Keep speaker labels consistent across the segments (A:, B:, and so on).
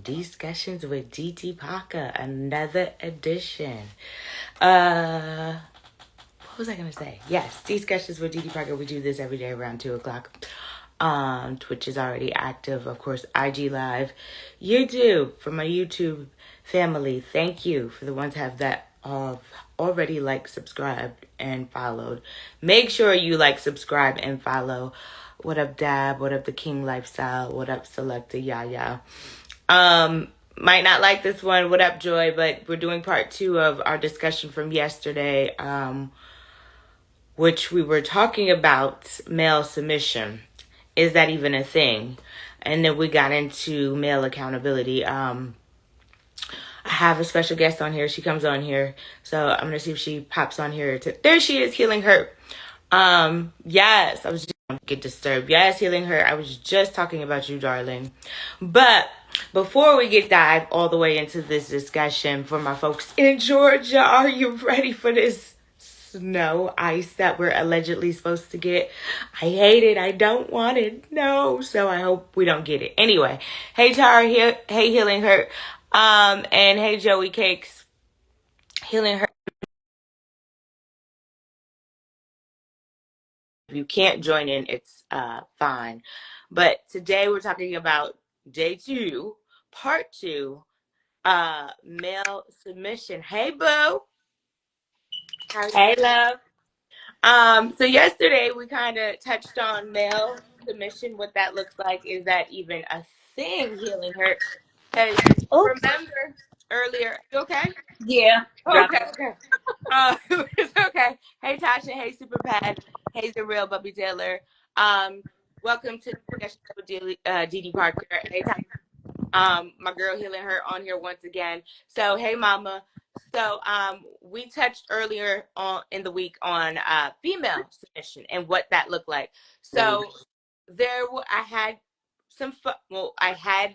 A: Discussions with DT Paka, another edition. What was I gonna say? Yes, Discussions with DT Parker. We do this every day around 2 o'clock. Twitch is already active, of course. IG Live, YouTube for my YouTube family. Thank you for the ones have that already like, subscribed, and followed. Make sure you like, subscribe, and follow. What up, Dab? What up, the King Lifestyle? What up, Selecta Yaya? Might not like this one. What up, Joy? But we're doing part 2 of our discussion from yesterday, which we were talking about male submission. Is that even a thing? And then we got into male accountability. I have a special guest on here. She comes on here. So I'm going to see if she pops on here. There she is, Healing Hurt. Yes, I was just going to get disturbed. Yes, Healing Hurt. I was just talking about you, darling. But before we dive all the way into this discussion, for my folks in Georgia, are you ready for this snow ice that we're allegedly supposed to get? I hate it. I don't want it. No. So I hope we don't get it. Anyway, hey Tara, hey Healing Hurt, and hey Joey Cakes. Healing Hurt. If you can't join in, it's fine. But today we're talking about day 2, part 2, male submission. Hey boo.
B: Hey, love.
A: So yesterday we kind of touched on male submission, what that looks like. Is that even a thing? Healing Hurt. Because
B: Oops.
A: remember earlier, you okay?
B: Yeah. Drop
A: Okay, okay. It's okay. Hey Tasha, hey Super Pad, hey The Real Bubby Taylor. Welcome to Discussions with DD Parker. Hey Tasha, my girl Healing Hurt on here once again. So hey mama. So we touched earlier on in the week on female submission and what that looked like. So I had I had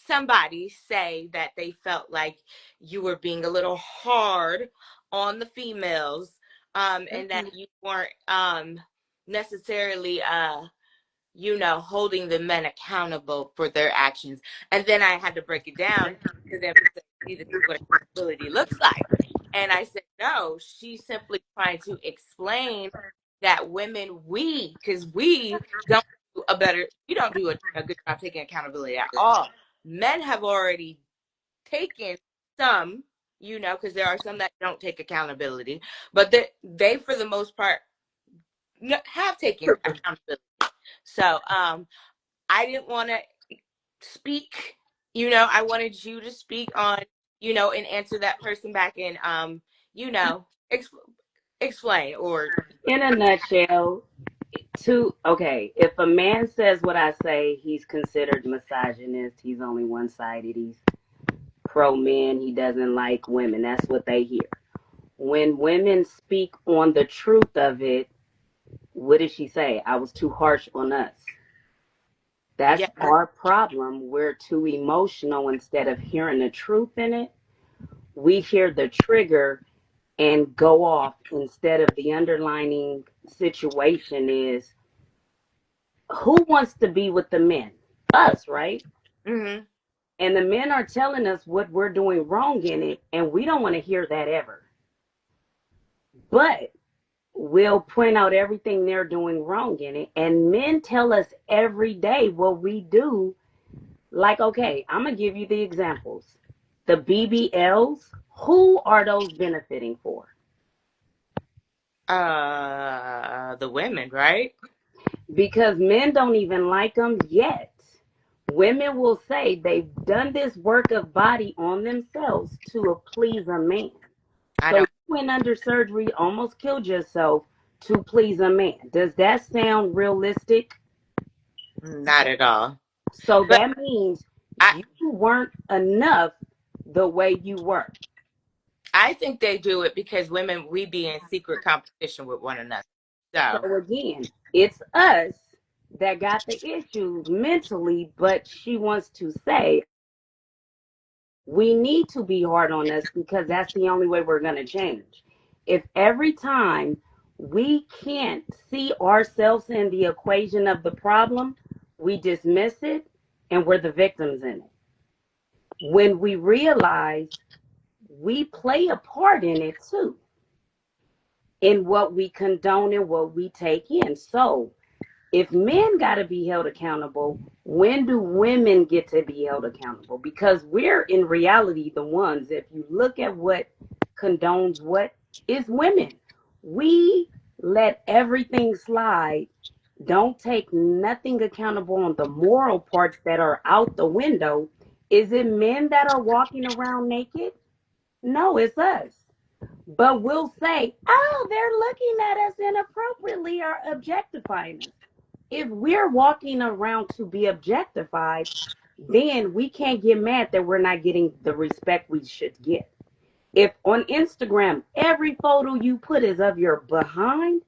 A: somebody say that they felt like you were being a little hard on the females, and that you weren't necessarily holding the men accountable for their actions. And then I had to break it down to them to see this is what accountability looks like. And I said, no, she's simply trying to explain that women, because we don't do we don't do a good job taking accountability at all. Men have already taken some, because there are some that don't take accountability, but they for the most part have taken accountability. So I didn't want to speak, I wanted you to speak on, and answer that person back and explain. Or
B: In a nutshell, if a man says what I say, he's considered misogynist. He's only one-sided. He's pro-men. He doesn't like women. That's what they hear. When women speak on the truth of it, what did she say? I was too harsh on us. That's our problem. We're too emotional. Instead of hearing the truth in it, we hear the trigger and go off, instead of the underlining situation is, who wants to be with the men? Us, right?
A: Mm-hmm.
B: And the men are telling us what we're doing wrong in it, and we don't want to hear that ever. But we'll point out everything they're doing wrong in it, and men tell us every day what we do. Like, okay, I'm going to give you the examples. The BBLs, who are those benefiting for?
A: The women, right?
B: Because men don't even like them yet. Women will say they've done this work of body on themselves to please a man. So you went under surgery, almost killed yourself to please a man. Does that sound realistic?
A: Not at all.
B: So that means you weren't enough the way you were.
A: I think they do it because women, we be in secret competition with one another.
B: So again, it's us that got the issues mentally, but she wants to say we need to be hard on us because that's the only way we're going to change. If every time we can't see ourselves in the equation of the problem, we dismiss it and we're the victims in it. when we realize we play a part in it too, in what we condone and what we take in. So if men got to be held accountable, when do women get to be held accountable? Because we're in reality the ones, if you look at what condones what, is women. We let everything slide, don't take nothing accountable on the moral parts that are out the window. Is it men that are walking around naked? No, it's us. But we'll say, oh, they're looking at us inappropriately or objectifying us. If we're walking around to be objectified, then we can't get mad that we're not getting the respect we should get. If on Instagram every photo you put is of your behind,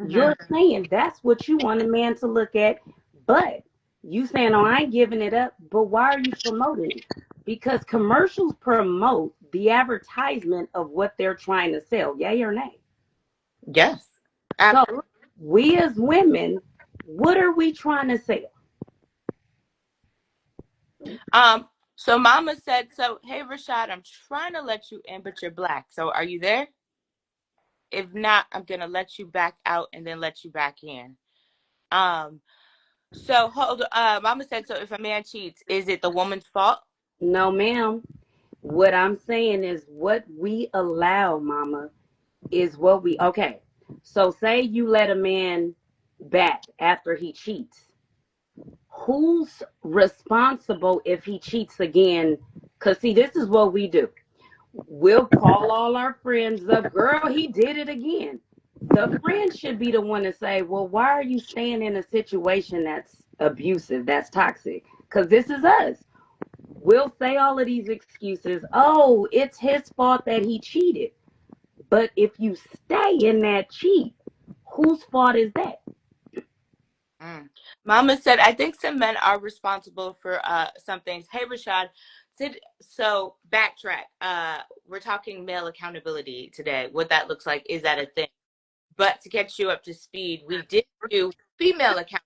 B: you're saying that's what you want a man to look at, but you saying, oh, I ain't giving it up, but why are you promoting it? Because commercials promote the advertisement of what they're trying to sell, yay or nay.
A: Yes.
B: So we as women, what are we trying to sell?
A: So Mama said, so hey Rashad, I'm trying to let you in, but you're black. So are you there? If not, I'm gonna let you back out and then let you back in. So hold. Mama said, so if a man cheats, is it the woman's fault?
B: No, ma'am. What I'm saying is what we allow, mama, is what we okay. So say you let a man back after he cheats. Who's responsible if he cheats again? Because see, this is what we do. We'll call all our friends up. Girl, he did it again. The friend should be the one to say, well, why are you staying in a situation that's abusive, that's toxic? Because this is us. We'll say all of these excuses. Oh, it's his fault that he cheated. But if you stay in that cheat, whose fault is that?
A: Mama said, I think some men are responsible for some things. Hey, Rashad. So backtrack. We're talking male accountability today. What that looks like, is that a thing? But to get you up to speed, we did do female accountability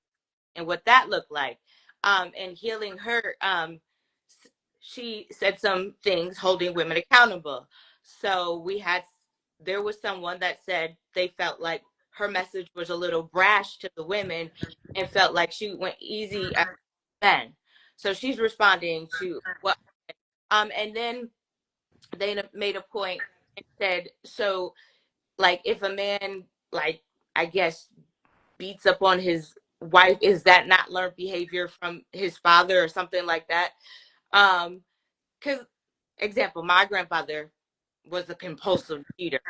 A: and what that looked like. And healing her, she said some things holding women accountable. So there was someone that said they felt like her message was a little brash to the women and felt like she went easy at men. So she's responding to what, and then they made a point and said, so like if a man, like, I guess, beats up on his wife, is that not learned behavior from his father or something like that? Because example, my grandfather was a compulsive cheater.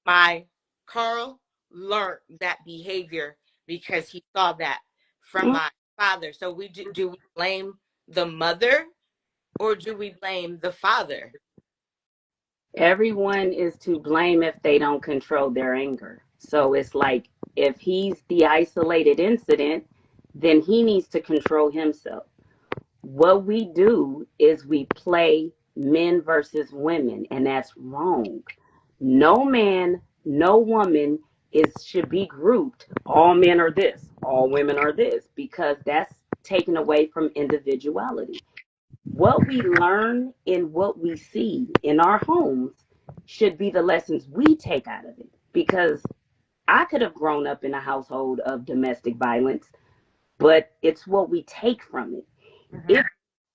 A: My Carl learned that behavior because he saw that from my father. So do we blame the mother or do we blame the father?
B: Everyone is to blame if they don't control their anger. So it's like if he's the isolated incident, then he needs to control himself. What we do is we play men versus women, and that's wrong. No man, no woman should be grouped. All men are this, all women are this, because that's taken away from individuality. What we learn and what we see in our homes should be the lessons we take out of it. Because I could have grown up in a household of domestic violence, but it's what we take from it. If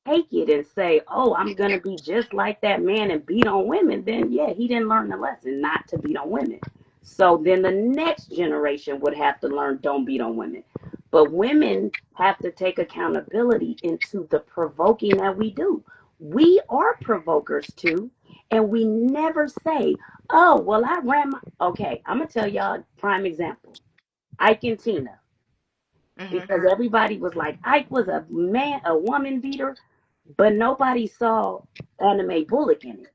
B: take it and say, oh, I'm going to be just like that man and beat on women, then yeah, he didn't learn the lesson not to beat on women. So then the next generation would have to learn don't beat on women. But women have to take accountability into the provoking that we do. We are provokers too. And we never say, oh, well, I ran my. Okay, I'm going to tell y'all a prime example. Ike and Tina. Because everybody was like, Ike was a man, a woman beater, but nobody saw Anime Bullock in it.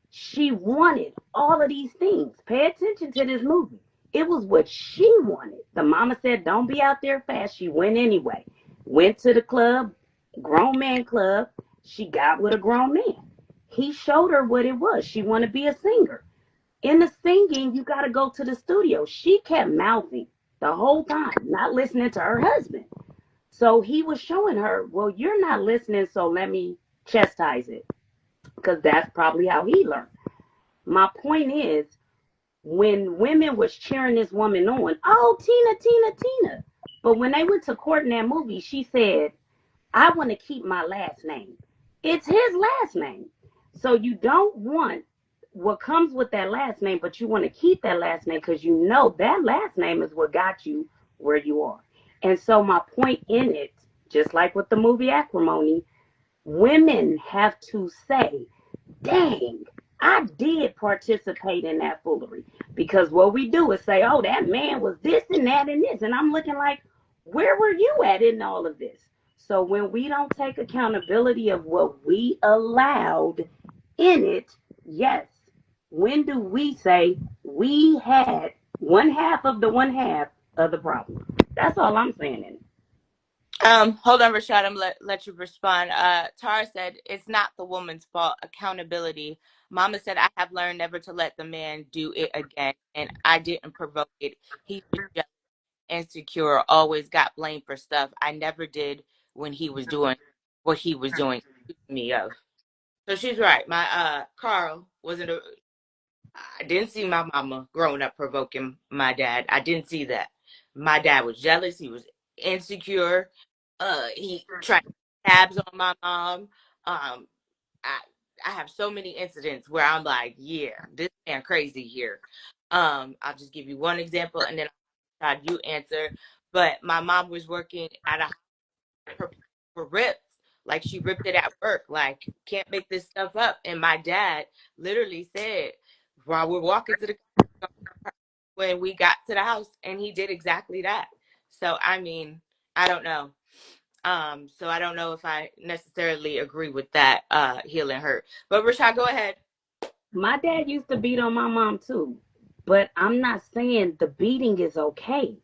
B: She wanted all of these things. Pay attention to this movie. It was what she wanted. The mama said, don't be out there fast. She went anyway. Went to the club, grown man club. She got with a grown man. He showed her what it was. She wanted to be a singer. In the singing, you got to go to the studio. She kept mouthing the whole time, not listening to her husband. So he was showing her, well, you're not listening, so let me chastise it. because that's probably how he learned. My point is, when women was cheering this woman on, oh, Tina, Tina, Tina. But when they went to court in that movie, she said, I want to keep my last name. It's his last name. So you don't want what comes with that last name, but you want to keep that last name because you know that last name is what got you where you are. And so my point in it, just like with the movie Acrimony, women have to say, dang, I did participate in that foolery. Because what we do is say, oh, that man was this and that and this. And I'm looking like, where were you at in all of this? So when we don't take accountability of what we allowed in it, yes, when do we say we had one half of the one half of the problem? That's all I'm saying in it.
A: Hold on, Rashad. I'm let you respond. Tara said it's not the woman's fault. Accountability. Mama said I have learned never to let the man do it again, and I didn't provoke it. He was just insecure. Always got blamed for stuff I never did when he was doing what he was doing to me of. So she's right. My Carl wasn't a. I didn't see my mama growing up provoking my dad. I didn't see that. My dad was jealous. He was insecure. He tried tabs on my mom. Um, I I have so many incidents where I'm like, yeah, this man crazy here. I'll just give you one example, and then I'll have you answer. But my mom was working at a her for rips. Like she ripped it at work. Like can't make this stuff up. And my dad literally said while we're walking to the when we got to the house, and he did exactly that. So I mean, I don't know. So I don't know if I necessarily agree with that heal and hurt. But Rashad, go ahead.
B: My dad used to beat on my mom too, but I'm not saying the beating is okay.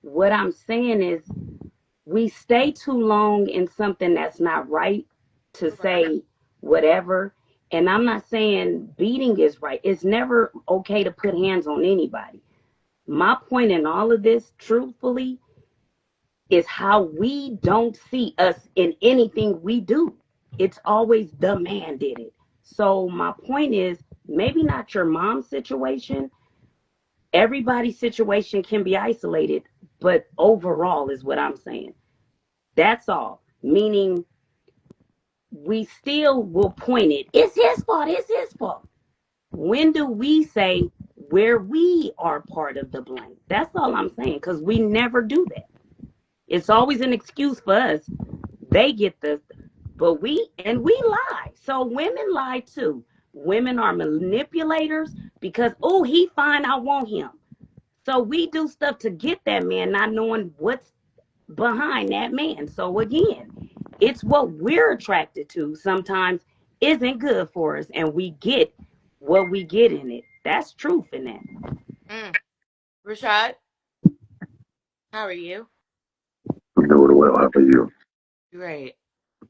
B: What I'm saying is we stay too long in something that's not right to say whatever. And I'm not saying beating is right. It's never okay to put hands on anybody. My point in all of this, truthfully, is how we don't see us in anything we do. It's always the man did it. So my point is maybe not your mom's situation. Everybody's situation can be isolated, but overall is what I'm saying. That's all. Meaning we still will point it. It's his fault. It's his fault. When do we say where we are part of the blame? That's all I'm saying, because we never do that. It's always an excuse for us. They get the, but we lie. So women lie too. Women are manipulators because, oh, he fine, I want him. So we do stuff to get that man, not knowing what's behind that man. So again, it's what we're attracted to sometimes isn't good for us, and we get what we get in it. That's truth in that.
A: Mm. Rashad, how are you?
C: I'm doing well. How about you?
A: Great.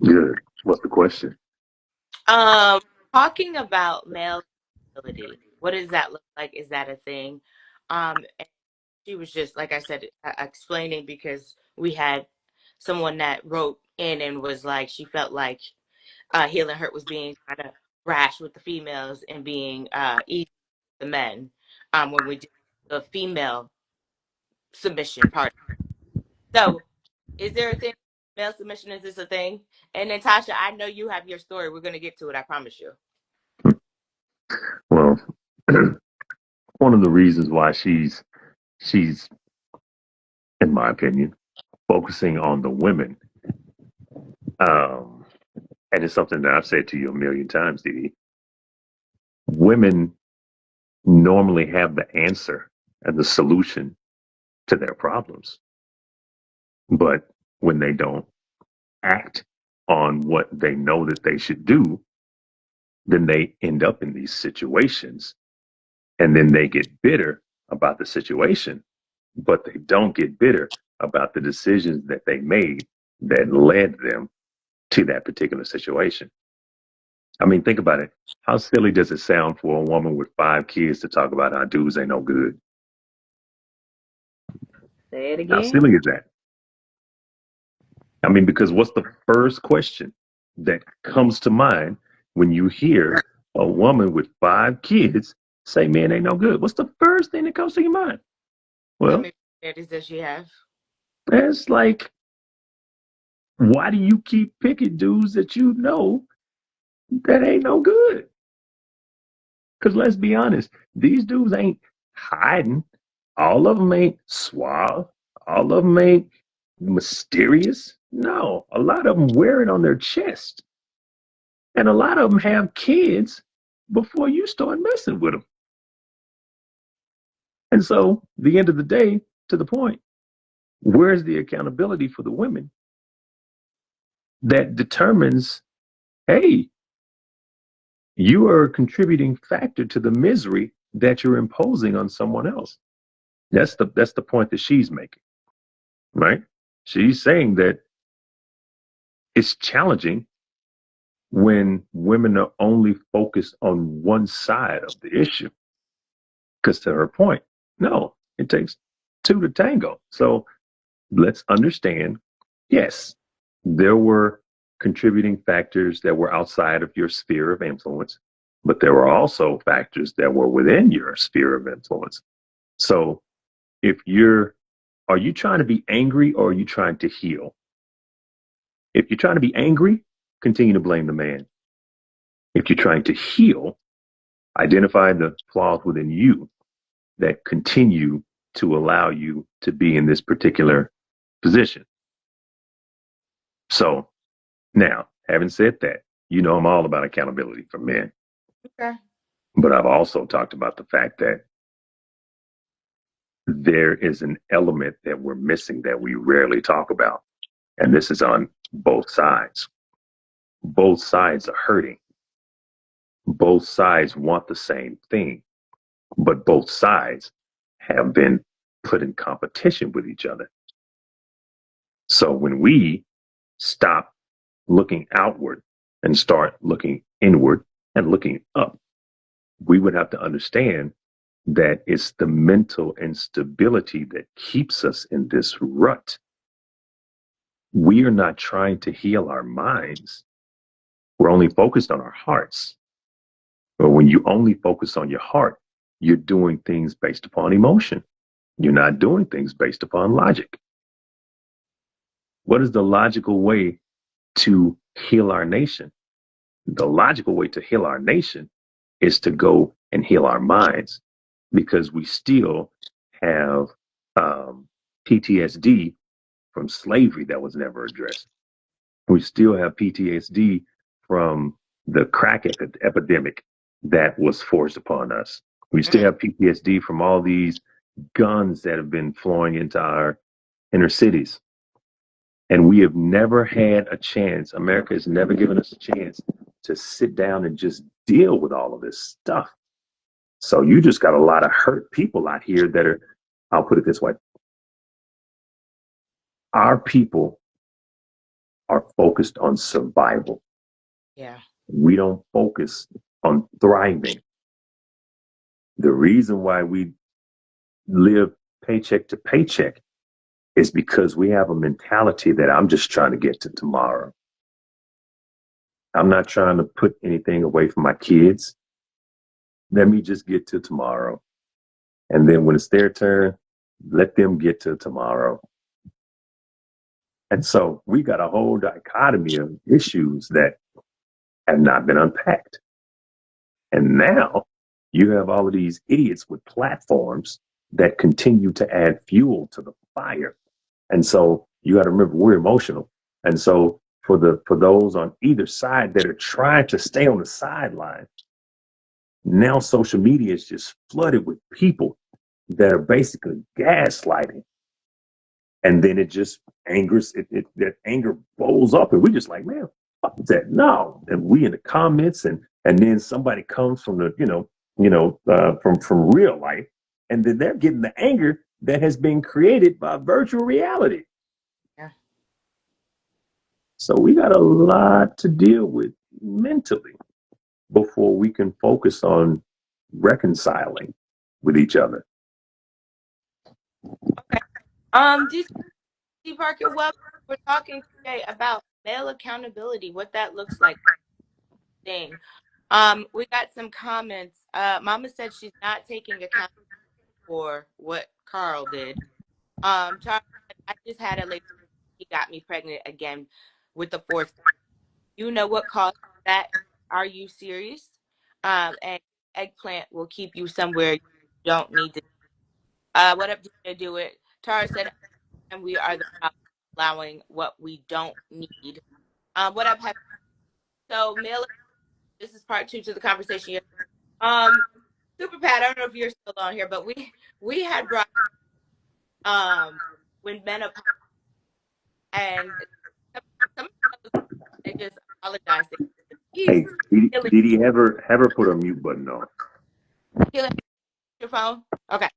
C: Good. What's the question?
A: Um, Talking about male ability, what does that look like? Is that a thing? And she was just like I said, explaining because we had someone that wrote in and was like she felt like Healing Hurt was being kind of rash with the females and being easy with the men when we did the female submission part. So, is there a thing? Male submission, is this a thing? And then Tasha, I know you have your story. We're gonna get to it. I promise you.
C: Well, one of the reasons why she's, in my opinion, focusing on the women, um, and it's something that I've said to you a million times, Dee. Women normally have the answer and the solution to their problems, but when they don't act on what they know that they should do, then they end up in these situations, and then they get bitter about the situation, but they don't get bitter about the decisions that they made that led them to that particular situation. I mean, think about it. How silly does it sound for a woman with 5 kids to talk about how dudes ain't no good?
B: Say it
C: How
B: again.
C: silly is that? I mean, because what's the first question that comes to mind when you hear a woman with 5 kids say men ain't no good, what's the first thing that comes to your mind?
A: How
C: Well,
A: many daddies does she have?
C: it's like, why do you keep picking dudes that you know that ain't no good? Because let's be honest, these dudes ain't hiding. All of them ain't suave. All of them ain't mysterious. No, a lot of them wear it on their chest. And a lot of them have kids before you start messing with them. And so, the end of the day, to the point, where's the accountability for the women that determines, hey, you are a contributing factor to the misery that you're imposing on someone else? That's the point that she's making, right? She's saying that it's challenging when women are only focused on one side of the issue. Because to her point, no, it takes two to tango. So let's understand, yes, there were contributing factors that were outside of your sphere of influence, but there were also factors that were within your sphere of influence. So if are you trying to be angry or are you trying to heal? If you're trying to be angry, continue to blame the man. If you're trying to heal, identify the flaws within you that continue to allow you to be in this particular position. So now, having said that, I'm all about accountability for men,
A: Okay.
C: but I've also talked about the fact that there is an element that we're missing that we rarely talk about. And this is on both sides. Both sides are hurting. Both sides want the same thing, but both sides have been put in competition with each other. So when we stop looking outward and start looking inward and looking up, we would have to understand that it's the mental instability that keeps us in this rut. We are not trying to heal our minds. We're only focused on our hearts. But when you only focus on your heart, you're doing things based upon emotion. You're not doing things based upon logic. What is the logical way to heal our nation? The logical way to heal our nation is to go and heal our minds because we still have PTSD from slavery that was never addressed. We still have PTSD from the crack epidemic that was forced upon us. We still have PTSD from all these guns that have been flowing into our inner cities. And we have never had a chance. America has never given us a chance to sit down and just deal with all of this stuff. So you just got a lot of hurt people out here that are, I'll put it this way. Our people are focused on survival.
A: Yeah.
C: We don't focus on thriving. The reason why we live paycheck to paycheck is because we have a mentality that I'm just trying to get to tomorrow. I'm not trying to put anything away from my kids. Let me just get to tomorrow. And then when it's their turn, let them get to tomorrow. And so we got a whole dichotomy of issues that have not been unpacked. And now you have all of these idiots with platforms that continue to add fuel to the fire. And so you got to remember we're emotional. And so for those on either side that are trying to stay on the sideline, now social media is just flooded with people that are basically gaslighting. And then it just angers that anger blows up and we're just like, man, fuck that. No. And we in the comments and then somebody comes from the, from real life, and then they're getting the anger that has been created by virtual reality.
A: Yeah.
C: So we got a lot to deal with mentally before we can focus on reconciling with each other.
A: Okay. DC Parker, well, we're talking today about male accountability, what that looks like. thing. We got some comments. Mama said she's not taking account for what Carl did. Charles, I just had a lady. He got me pregnant again with the fourth. You know what caused that? Are you serious? And eggplant will keep you somewhere you don't need to. What up, Dina? Do it. Tara said, and we are the problem, allowing what we don't need. What up, Happy? So, Mill, this is part two to the conversation. Super Pat, I don't know if you're still on here, but we had brought when menopause and some they just apologize. He's
C: Hey, did he ever have her put her mute button on?
A: killing your phone. Okay.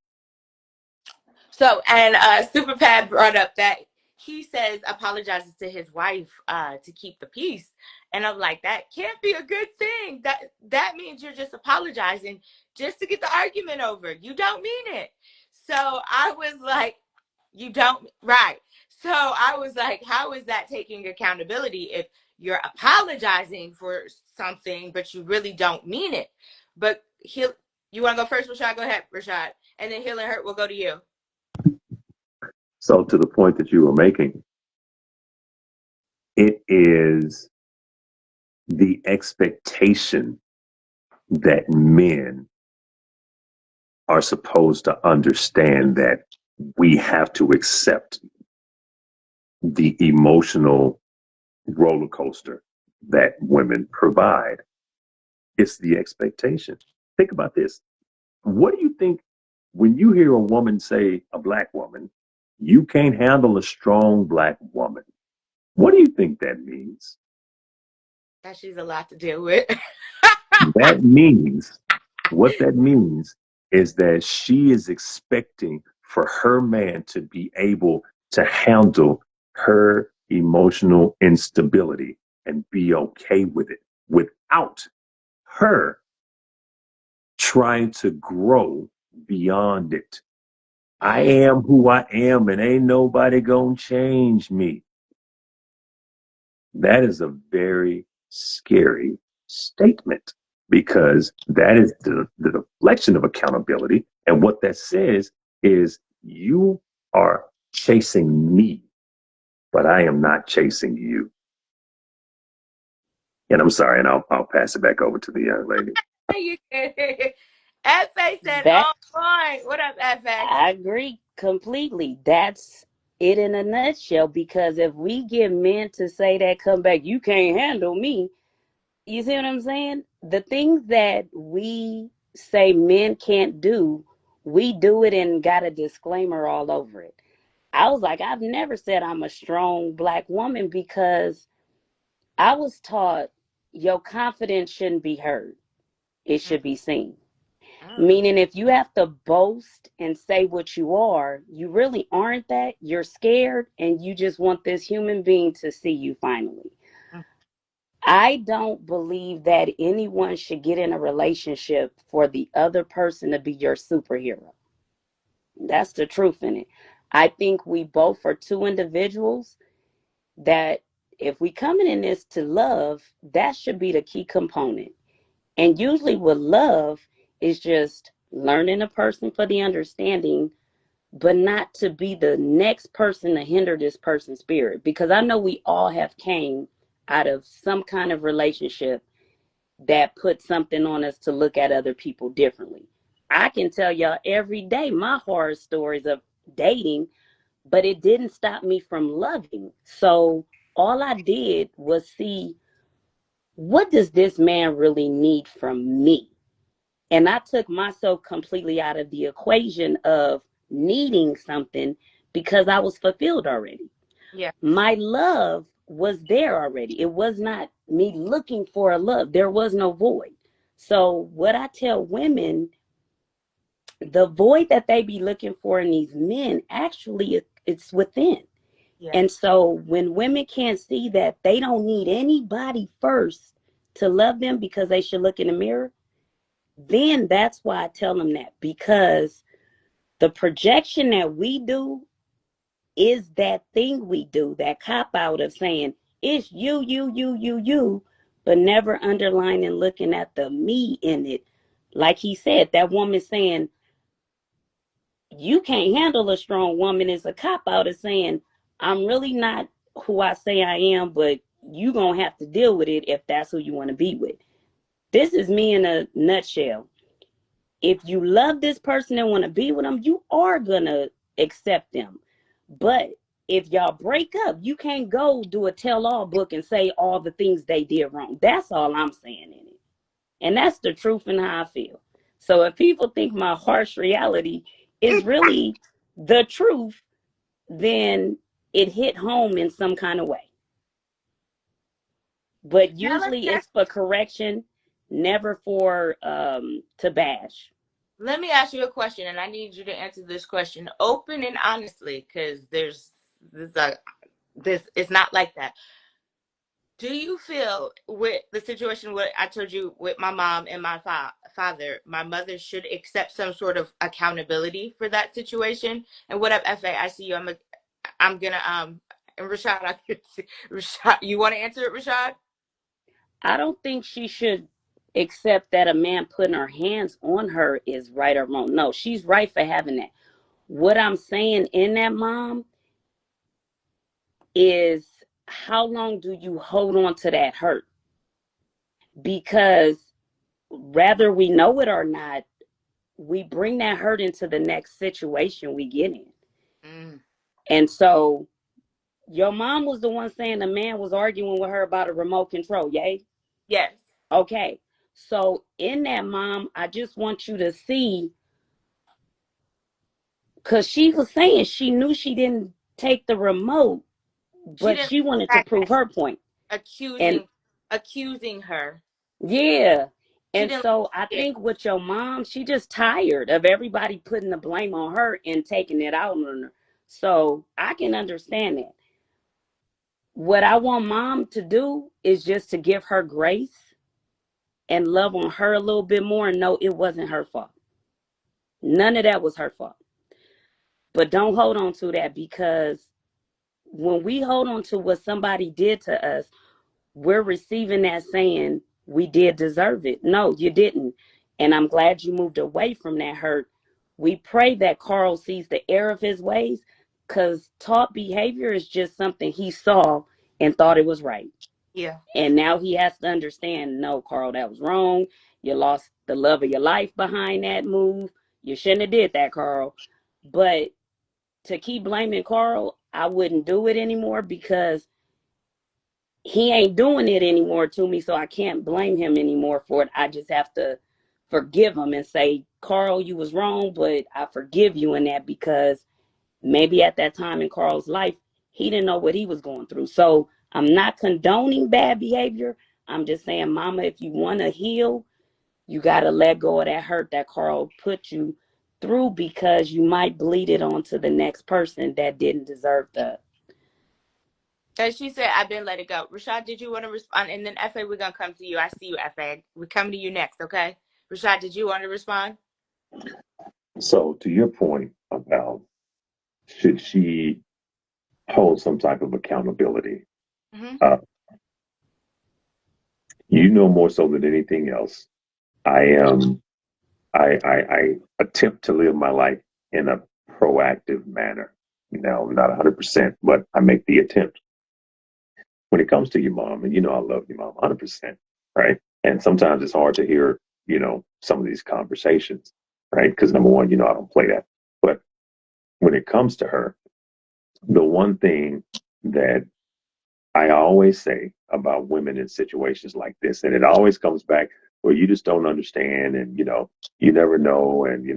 A: So, and Super Pat brought up that he says apologizes to his wife to keep the peace, and I'm like, that can't be a good thing. That means you're just apologizing just to get the argument over. You don't mean it. So I was like, you don't, right? So I was like, how is that taking accountability if you're apologizing for something but you really don't mean it? But you want to go first, Rashad? Go ahead, Rashad, and then Heal and Hurt will go to you.
C: So to the point that you were making, it is the expectation that men are supposed to understand that we have to accept the emotional roller coaster that women provide. It's the expectation. Think about this. What do you think when you hear a woman say, a black woman, you can't handle a strong black woman? What do you think that means?
A: That she's a lot to deal with.
C: That means, what that means is that she is expecting for her man to be able to handle her emotional instability and be okay with it without her trying to grow beyond it. I am who I am and ain't nobody gonna change me. That is a very scary statement because that is the deflection of accountability. And what that says is you are chasing me, but I am not chasing you. And I'm sorry, and I'll pass it back over to the young lady.
A: F.A. said,
B: That
A: oh, boy. What up, F.A.?
B: I agree completely. That's it in a nutshell. Because if we get men to say that, come back, you can't handle me. You see what I'm saying? The things that we say men can't do, we do it and got a disclaimer all over it. I was like, I've never said I'm a strong black woman because I was taught your confidence shouldn't be heard. It should be seen. Meaning, if you have to boast and say what you are, you really aren't that. You're scared and you just want this human being to see you finally. I don't believe that anyone should get in a relationship for the other person to be your superhero. That's the truth in it. I think we both are two individuals that if we coming in this to love, that should be the key component. And usually with love is just learning a person for the understanding, but not to be the next person to hinder this person's spirit. Because I know we all have came out of some kind of relationship that put something on us to look at other people differently. I can tell y'all every day my horror stories of dating, but it didn't stop me from loving. So all I did was see, what does this man really need from me? And I took myself completely out of the equation of needing something because I was fulfilled already.
A: Yeah.
B: My love was there already. It was not me looking for a love. There was no void. So what I tell women, the void that they be looking for in these men, actually it's within.
A: Yeah.
B: And so when women can't see that they don't need anybody first to love them because they should look in the mirror, then that's why I tell them that, because the projection that we do is that thing we do, that cop out of saying it's you. but never underlining looking at the me in it. Like he said, that woman saying, you can't handle a strong woman is a cop out of saying, I'm really not who I say I am, but you gonna have to deal with it if that's who you want to be with. This is me in a nutshell. If you love this person and want to be with them, you are gonna accept them. But if y'all break up, you can't go do a tell-all book and say all the things they did wrong. That's all I'm saying in it. And that's the truth and how I feel. So if people think my harsh reality is really the truth, then it hit home in some kind of way. But usually it's for correction, never for to bash.
A: Let me ask you a question, and I need you to answer this question open and honestly, because this it's not like that. Do you feel with the situation what I told you with my mom and my father, my mother should accept some sort of accountability for that situation? And what up, FA? I see you. I'm gonna and Rashad, Rashad, you want to answer it, Rashad?
B: I don't think she should accept that a man putting her hands on her is right or wrong. No, she's right for having that. What I'm saying in that, mom, is how long do you hold on to that hurt? Because whether we know it or not, we bring that hurt into the next situation we get in.
A: Mm.
B: And so your mom was the one saying the man was arguing with her about a remote control, yay?
A: Yes.
B: Okay. So in that, mom, I just want you to see, because she was saying she knew she didn't take the remote, but she wanted to prove her point.
A: Accusing her.
B: Yeah. And so I think with your mom, she just tired of everybody putting the blame on her and taking it out on her. So I can understand that. What I want mom to do is just to give her grace and love on her a little bit more and know it wasn't her fault. None of that was her fault. But don't hold on to that, because when we hold on to what somebody did to us, we're receiving that saying we did deserve it. No, you didn't. And I'm glad you moved away from that hurt. We pray that Carl sees the error of his ways, because taught behavior is just something he saw and thought it was right.
A: Yeah.
B: And now he has to understand, no, Carl, that was wrong. You lost the love of your life behind that move. You shouldn't have did that, Carl. But to keep blaming Carl, I wouldn't do it anymore, because he ain't doing it anymore to me, so I can't blame him anymore for it. I just have to forgive him and say, Carl, you was wrong, but I forgive you in that, because maybe at that time in Carl's life, he didn't know what he was going through. So I'm not condoning bad behavior. I'm just saying, mama, if you want to heal, you got to let go of that hurt that Carl put you through, because you might bleed it on to the next person that didn't deserve the.
A: As she said, I've been let it go. Rashad, did you want to respond? And then FA, we're going to come to you. I see you, FA. We're coming to you next, okay? Rashad, did you want to respond?
C: So, to your point about should she hold some type of accountability,
A: Mm-hmm.
C: You know more so than anything else, I attempt to live my life in a proactive manner. Not 100%, but I make the attempt. When it comes to your mom, and I love your mom 100%, right? And sometimes it's hard to hear, some of these conversations, right? Because number one, I don't play that. But when it comes to her, the one thing that I always say about women in situations like this, and it always comes back where you just don't understand, and you never know, and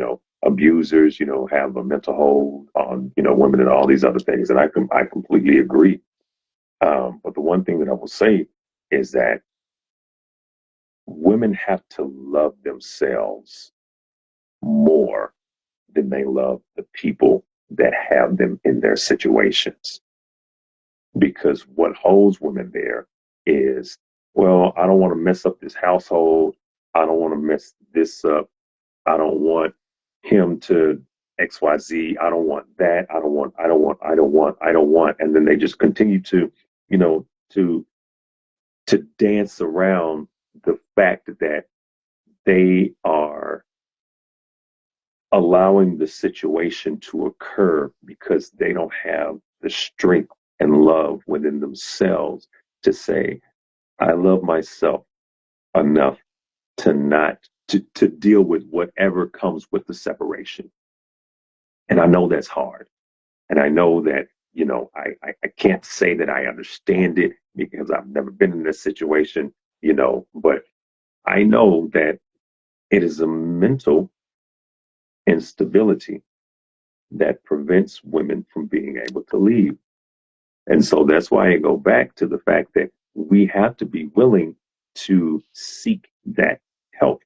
C: abusers, have a mental hold on women and all these other things, and I completely agree. But the one thing that I will say is that women have to love themselves more than they love the people that have them in their situations. Because what holds women there is, well, I don't want to mess up this household. I don't want to mess this up. I don't want him to XYZ. I don't want that. I don't want. And then they just continue to to dance around the fact that they are allowing the situation to occur because they don't have the strength and love within themselves to say, I love myself enough to not to deal with whatever comes with the separation. And I know that's hard. And I know that, I can't say that I understand it because I've never been in this situation, but I know that it is a mental instability that prevents women from being able to leave. And so that's why I go back to the fact that we have to be willing to seek that help.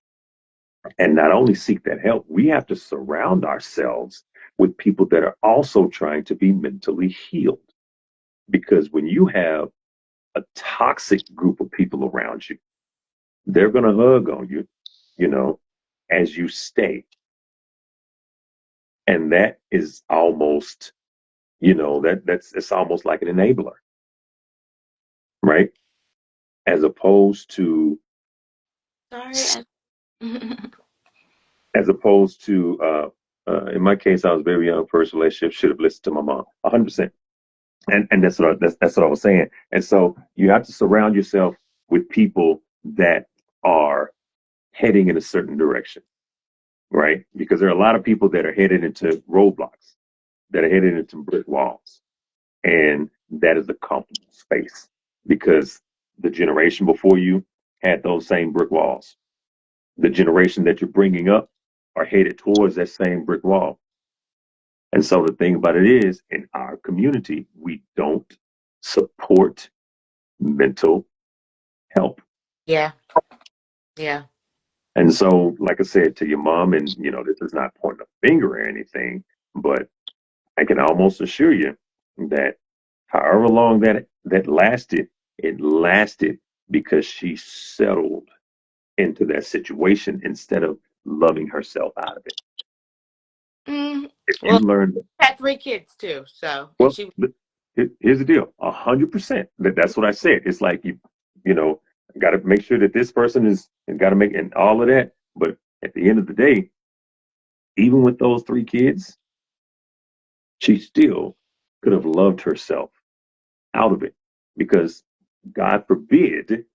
C: And not only seek that help, we have to surround ourselves with people that are also trying to be mentally healed. Because when you have a toxic group of people around you, they're going to hug on you, as you stay. And that is almost, it's almost like an enabler, right? As opposed to,
A: Sorry.
C: in my case, I was very young, first relationship, should have listened to my mom, 100%. And that's what I was saying. And so you have to surround yourself with people that are heading in a certain direction, right? Because there are a lot of people that are headed into roadblocks, that are headed into brick walls. And that is a comfortable space because the generation before you had those same brick walls. The generation that you're bringing up are headed towards that same brick wall. And so the thing about it is, in our community, we don't support mental health.
A: Yeah. Yeah.
C: And so, like I said to your mom, and this is not pointing a finger or anything, but I can almost assure you that however long that lasted, it lasted because she settled into that situation instead of loving herself out of it. If you
A: Well,
C: learn,
A: I had 3 kids too, so and
C: well,
A: she.
C: here's the deal: 100%. That's what I said. It's like you got to make sure that this person is, and got to make, and all of that. But at the end of the day, even with those 3 kids, she still could have loved herself out of it because God forbid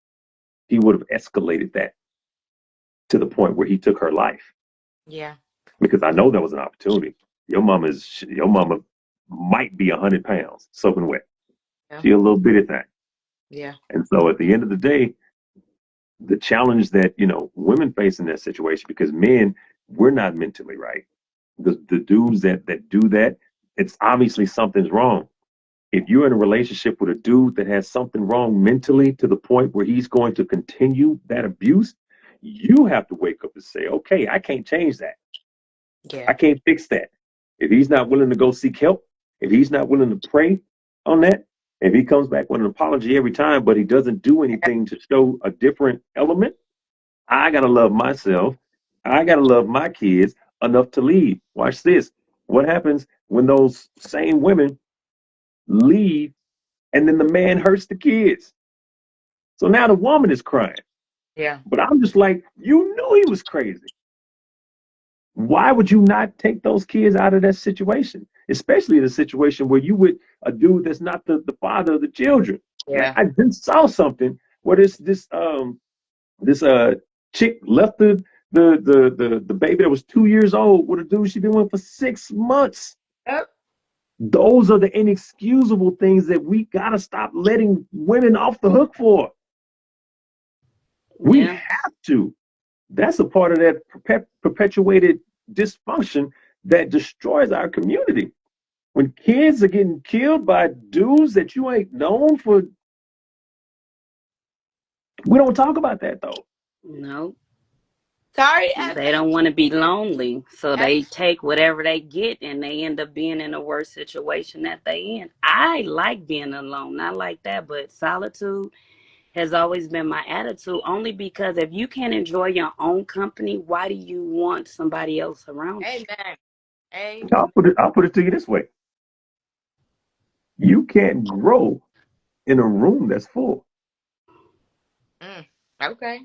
C: he would have escalated that to the point where he took her life.
A: Yeah.
C: Because I know that was an opportunity. Your mama might be 100 pounds soaking wet.
A: Yeah.
C: She a little bitty thing.
A: Yeah.
C: And so at the end of the day, the challenge that, women face in that situation, because men, we're not mentally right. The dudes that do that, it's obviously something's wrong. If you're in a relationship with a dude that has something wrong mentally to the point where he's going to continue that abuse, you have to wake up and say, okay, I can't change that.
A: Yeah.
C: I can't fix that. If he's not willing to go seek help, if he's not willing to pray on that, if he comes back with an apology every time, but he doesn't do anything to show a different element, I got to love myself. I got to love my kids enough to leave. Watch this. What happens when those same women leave and then the man hurts the kids? So now the woman is crying.
A: Yeah.
C: But I'm just like, you knew he was crazy. Why would you not take those kids out of that situation? Especially in a situation where you with a dude that's not the father of the children.
A: Yeah.
C: I just saw something where this chick left the baby that was 2 years old with a dude she'd been with for 6 months.
A: Yep.
C: Those are the inexcusable things that we gotta stop letting women off the hook for. We have to. That's a part of that perpetuated dysfunction that destroys our community. When kids are getting killed by dudes that you ain't known for, we don't talk about that though.
B: No.
A: Sorry.
B: They don't want to be lonely, so they take whatever they get, and they end up being in a worse situation that they in. I like being alone, not like that, but solitude has always been my attitude, only because if you can't enjoy your own company, why do you want somebody else around you?
A: Amen. Amen.
C: I'll put it to you this way. You can't grow in a room that's full.
A: Mm. Okay.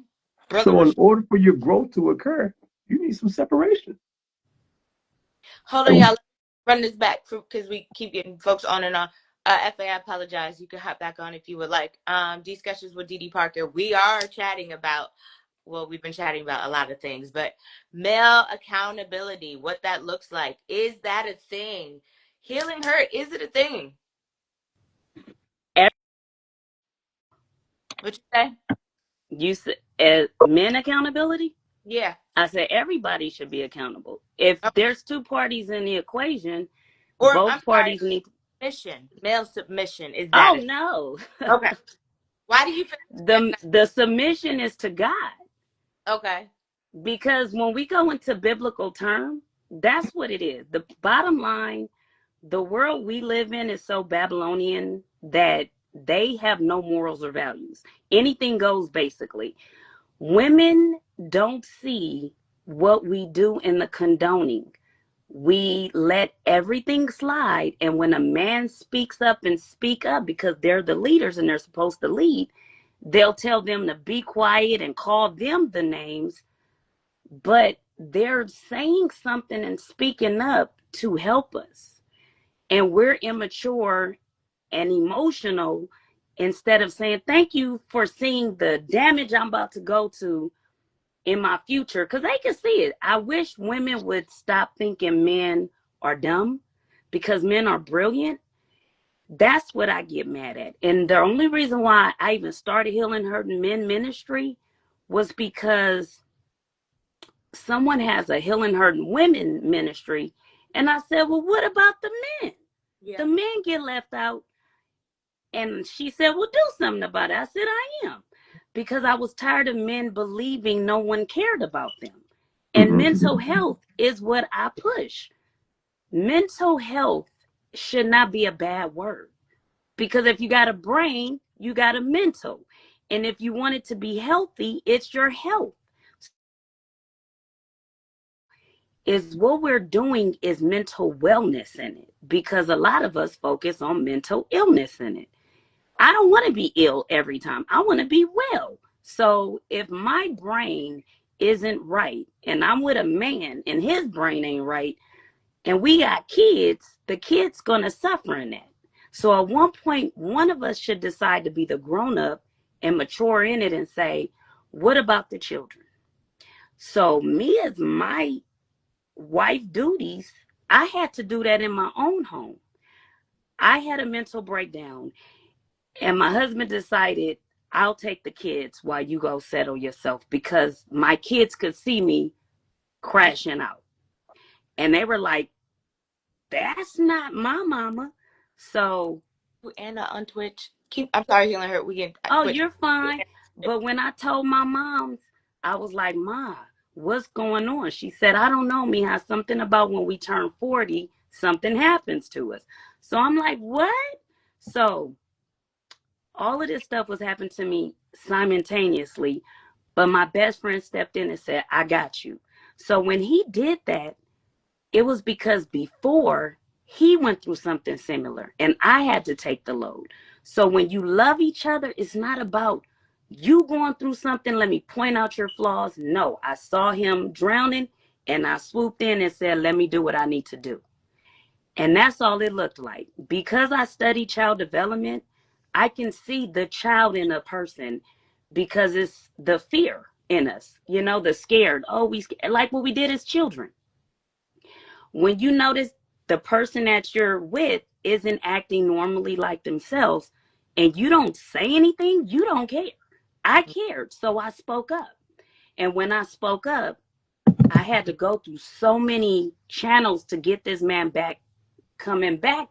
A: Brother
C: So, in
A: Rashad.
C: order for your growth to occur, you need some separation.
A: Hold on,
C: And
A: y'all. Run this back because we keep getting folks on and on. FA, I apologize. You can hop back on if you would like. Discussions with Dee Parker. We are chatting about, well, we've been chatting about a lot of things, but male accountability, what that looks like. Is that a thing? Healing hurt, is it a thing?
B: Ev-
A: What you say?
B: You said men accountability.
A: Yeah.
B: I said everybody should be accountable. If
A: Okay.
B: there's two parties in the equation,
A: Or, I'm
B: both
A: sorry,
B: parties need.
A: submission. Male submission. Is that
B: Oh
A: a thing?
B: no,
A: Okay. Why do you feel that's
B: the submission is to God,
A: not? Okay.
B: because when we go into biblical term, that's what it is. The bottom line, the world we live in is so Babylonian that they have no morals or values. Anything goes, basically. Women don't see what we do in the condoning. We let everything slide, and when a man speaks up and speak up because they're the leaders and they're supposed to lead, they'll tell them to be quiet and call them the names, but they're saying something and speaking up to help us, and we're immature and emotional instead of saying thank you for seeing the damage I'm about to go to in my future, because they can see it. I wish women would stop thinking men are dumb, because men are brilliant. That's what I get mad at. And the only reason why I even started Healing Hurt Men Ministry was because someone has a Healing Hurt Women Ministry. And I said, well, what about the men?
A: Yeah.
B: The men get left out. And she said, well, do something about it. I said, I am. Because I was tired of men believing no one cared about them. And mental health is what I push. Mental health should not be a bad word. Because if you got a brain, you got a mental. And if you want it to be healthy, it's your health. Is what we're doing is mental wellness in it. Because a lot of us focus on mental illness in it. I don't want to be ill every time. I want to be well. So if my brain isn't right and I'm with a man and his brain ain't right and we got kids, the kid's going to suffer in that. So at one point, one of us should decide to be the grown up and mature in it and say, what about the children? So me as my wife duties, I had to do that in my own home. I had a mental breakdown. And my husband decided, I'll take the kids while you go settle yourself, because my kids could see me crashing out. And they were like, that's not my mama. So,
A: Anna on Twitch. I'm sorry, Healing Hurt. We get
B: oh,
A: Twitch.
B: you're fine. But when I told my mom, I was like, Ma, what's going on? She said, I don't know, Mija. Something about when we turn 40, something happens to us. So I'm like, what? So all of this stuff was happening to me simultaneously. But my best friend stepped in and said, I got you. So when he did that, it was because before he went through something similar and I had to take the load. So when you love each other, it's not about you going through something. Let me point out your flaws. No, I saw him drowning and I swooped in and said, let me do what I need to do. And that's all it looked like. Because I study child development, I can see the child in a person because it's the fear in us, the scared. Oh, like what we did as children. When you notice the person that you're with isn't acting normally like themselves and you don't say anything, you don't care. I cared, so I spoke up. And when I spoke up, I had to go through so many channels to get this man back, coming back,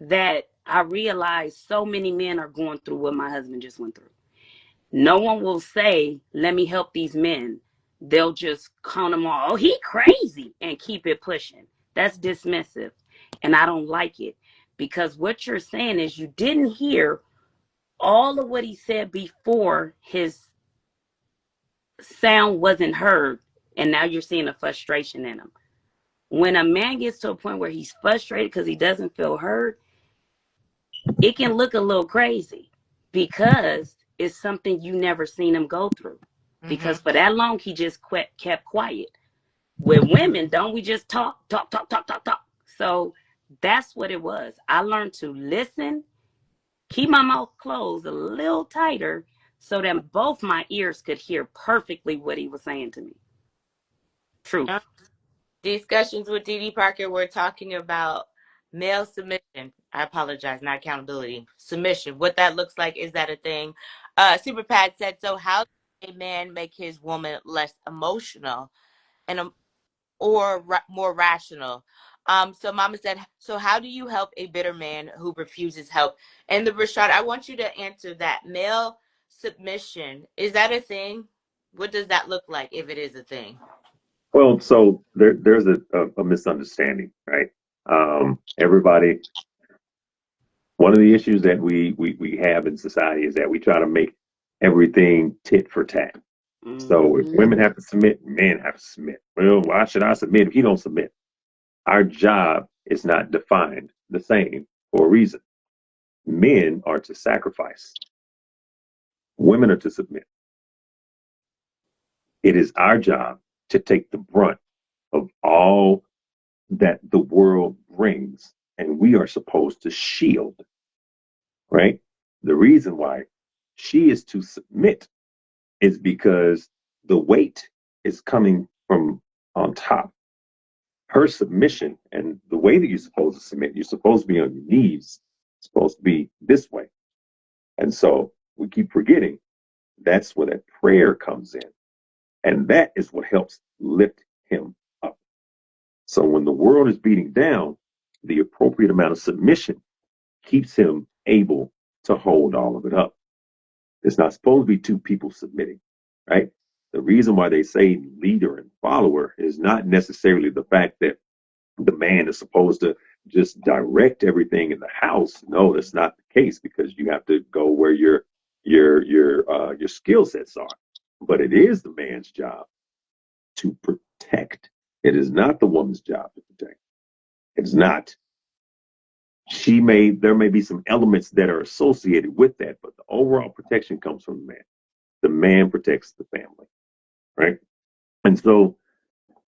B: that I realized so many men are going through what my husband just went through. No one will say, let me help these men. They'll just count them all. Oh, he crazy, and keep it pushing. That's dismissive. And I don't like it, because what you're saying is you didn't hear all of what he said before his sound wasn't heard. And now you're seeing a frustration in him. When a man gets to a point where he's frustrated because he doesn't feel heard, it can look a little crazy because is something you never seen him go through.
A: Mm-hmm.
B: Because for that long, he just kept quiet. With women, don't we just talk, talk, talk, talk, talk, talk? So that's what it was. I learned to listen, keep my mouth closed a little tighter so that both my ears could hear perfectly what he was saying to me. Truth.
A: Discussions with Dee Dee Parker, we're talking about male submission. I apologize, not accountability. Submission. What that looks like, is that a thing? Super Pad said, so how does a man make his woman less emotional and more rational? So Mama said, so how do you help a bitter man who refuses help? And the Rashad, I want you to answer that. Male submission, is that a thing? What does that look like if it is a thing?
C: Well, so there's a misunderstanding, right? Everybody, one of the issues that we have in society is that we try to make everything tit for tat. So if
B: Mm-hmm.
C: women have to submit, men have to submit. Well, why should I submit if he don't submit? Our job is not defined the same for a reason. Men are to sacrifice. Women are to submit. It is our job to take the brunt of all that the world brings, and we are supposed to shield, right? The reason why she is to submit is because the weight is coming from on top. Her submission and the way that you're supposed to submit, you're supposed to be on your knees, supposed to be this way. And so we keep forgetting that's where that prayer comes in. And that is what helps lift him up. So when the world is beating down, the appropriate amount of submission keeps him able to hold all of it up. It's not supposed to be two people submitting, right? The reason why they say leader and follower is not necessarily the fact that the man is supposed to just direct everything in the house. No, that's not the case, because you have to go where your skill sets are. But it is the man's job to protect. It is not the woman's job to protect. It's not. There may be some elements that are associated with that, but the overall protection comes from the man. The man protects the family, right? And so,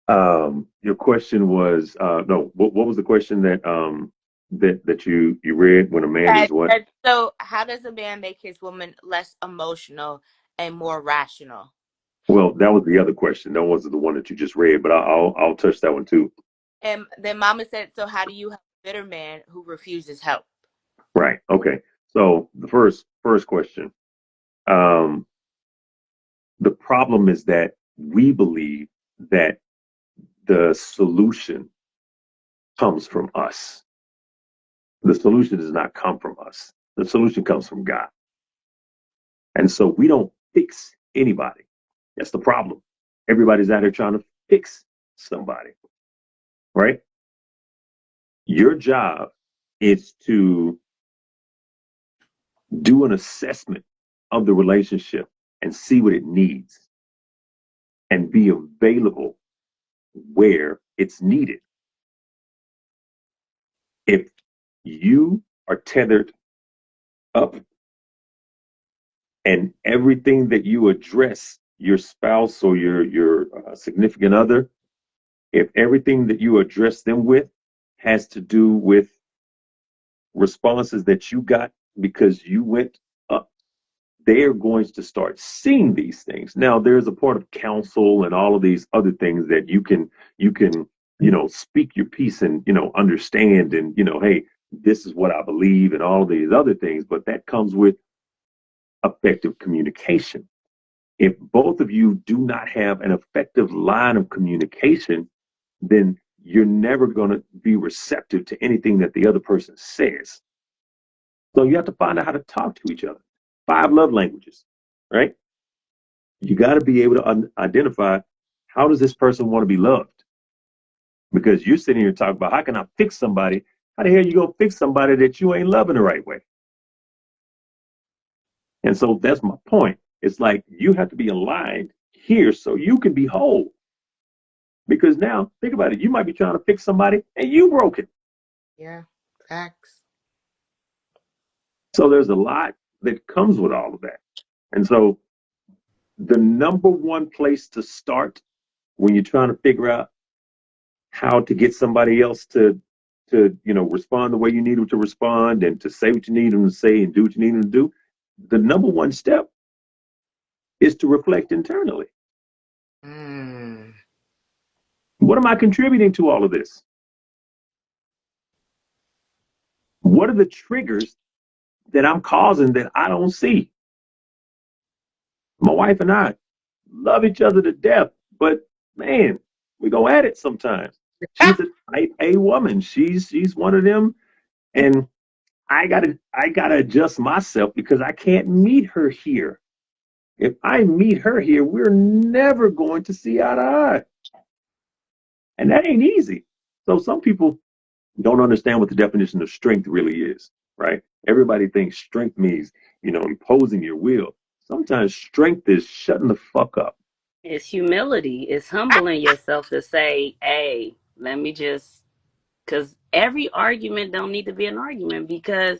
C: your question was, no, what was the question that you read? When a man is what?
A: So how does a man make his woman less emotional and more rational?
C: Well, that was the other question. That wasn't the one that you just read, but I'll touch that one too.
A: And then Mama said, so how do you help a bitter man who refuses help?
C: Right. Okay. So the first question. Um, the problem is that we believe that the solution comes from us. The solution does not come from us. The solution comes from God. And so we don't fix anybody. That's the problem. Everybody's out here trying to fix somebody, right? Your job is to do an assessment of the relationship and see what it needs and be available where it's needed. If you are tethered up and everything that you address your spouse or your significant other, if everything that you address them with has to do with responses that you got because you went up, they're going to start seeing these things. Now, there's a part of counsel and all of these other things that you can speak your piece and understand and hey, this is what I believe and all of these other things, but that comes with effective communication. If both of you do not have an effective line of communication, then you're never going to be receptive to anything that the other person says. So you have to find out how to talk to each other. 5 love languages, right? You got to be able to identify, how does this person want to be loved? Because you're sitting here talking about, how can I fix somebody? How the hell you gonna fix somebody that you ain't loving the right way? And so that's my point. It's like you have to be aligned here so you can be whole. Because now, think about it. You might be trying to fix somebody and you broken.
A: Yeah, facts.
C: So there's a lot that comes with all of that. And so the number one place to start when you're trying to figure out how to get somebody else to respond the way you need them to respond and to say what you need them to say and do what you need them to do, the number one step is to reflect internally.
A: Mm.
C: What am I contributing to all of this? What are the triggers that I'm causing that I don't see? My wife and I love each other to death, but man, we go at it sometimes. She's a type A woman. She's one of them, and I gotta adjust myself because I can't meet her here. If I meet her here, we're never going to see eye to eye, and that ain't easy. So some people don't understand what the definition of strength really is, right? Everybody thinks strength means, imposing your will. Sometimes strength is shutting the fuck up.
B: It's humility. It's humbling yourself to say, hey, let me just, because every argument don't need to be an argument because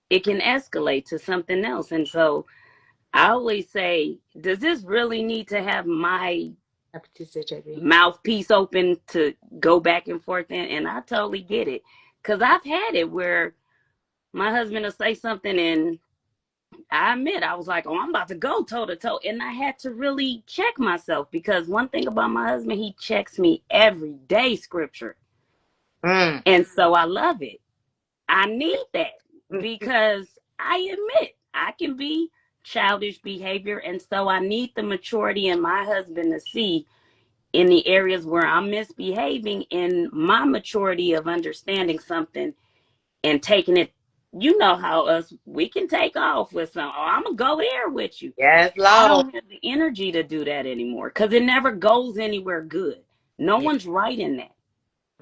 B: it can escalate to something else. And so I always say, does this really need to have my mouthpiece open to go back and forth in? And I totally get it. Because I've had it where my husband will say something and I admit, I was like, oh, I'm about to go toe to toe. And I had to really check myself because one thing about my husband, he checks me every day, scripture.
A: Mm.
B: And so I love it. I need that because I admit I can be childish behavior. And so I need the maturity in my husband to see in the areas where I'm misbehaving in my maturity of understanding something and taking it. You know how we can take off with some, oh, I'm going to go there with you.
A: Yes,
B: I
A: Lord.
B: don't have the energy to do that anymore because it never goes anywhere good. No
A: Yeah.
B: one's right in that.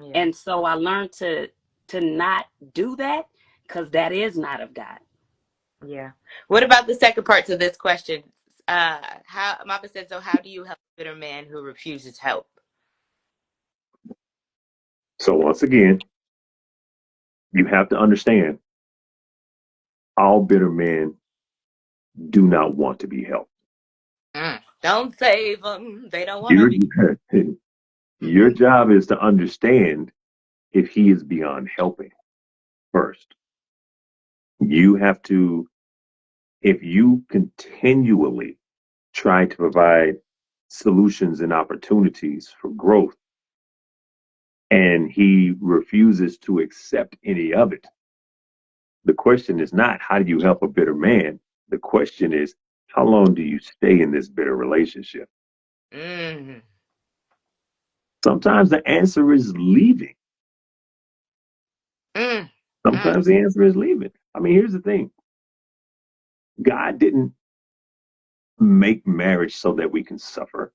A: Yeah.
B: And so I learned to not do that because that is not of God.
A: Yeah. What about the second part to this question? How Mama said, so how do you help a bitter man who refuses help?
C: So once again, you have to understand all bitter men do not want to be helped.
A: Mm. Don't save them. They don't want to
C: Your,
A: be.
C: your job is to understand if he is beyond helping first. You have to, if you continually try to provide solutions and opportunities for growth, and he refuses to accept any of it, the question is not how do you help a bitter man? The question is how long do you stay in this bitter relationship?
A: Mm.
C: Sometimes the answer is leaving.
A: Mm. Mm.
C: Sometimes the answer is leaving. I mean, here's the thing. God didn't make marriage so that we can suffer.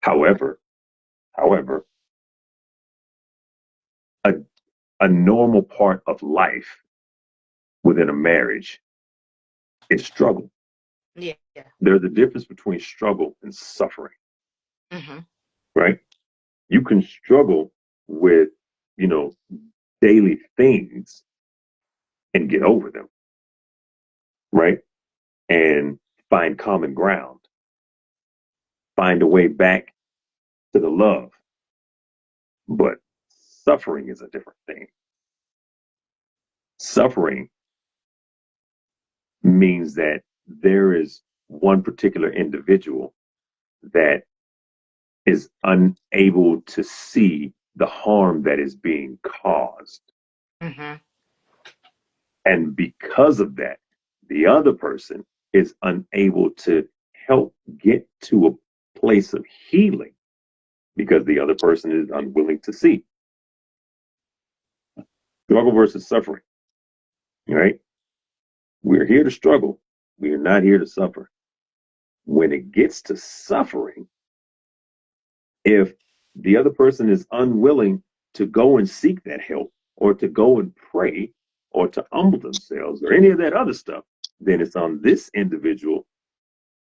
C: However, a, a normal part of life within a marriage is struggle.
A: Yeah. Yeah.
C: There's a difference between struggle and suffering,
A: Mm-hmm.
C: right? You can struggle with, you know, daily things and get over them, right? And find common ground, find a way back to the love. But suffering is a different thing. Suffering means that there is one particular individual that is unable to see the harm that is being caused.
A: Mm-hmm.
C: And because of that, the other person is unable to help get to a place of healing because the other person is unwilling to see. Struggle versus suffering, right? We're here to struggle. We are not here to suffer. When it gets to suffering, if the other person is unwilling to go and seek that help or to go and pray or to humble themselves or any of that other stuff, then it's on this individual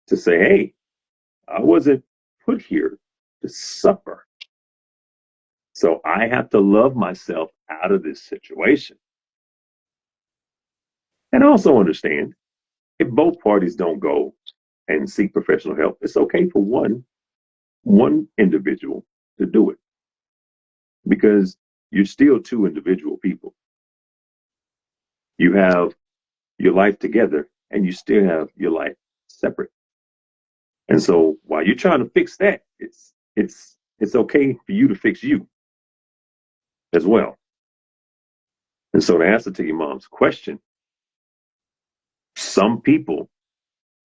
C: to say, hey, I wasn't put here to suffer. So I have to love myself out of this situation. And also understand if both parties don't go and seek professional help, it's okay for one individual to do it because you're still two individual people. You have your life together and you still have your life separate. And so while you're trying to fix that, it's okay for you to fix you as well. And so the answer to your mom's question, some people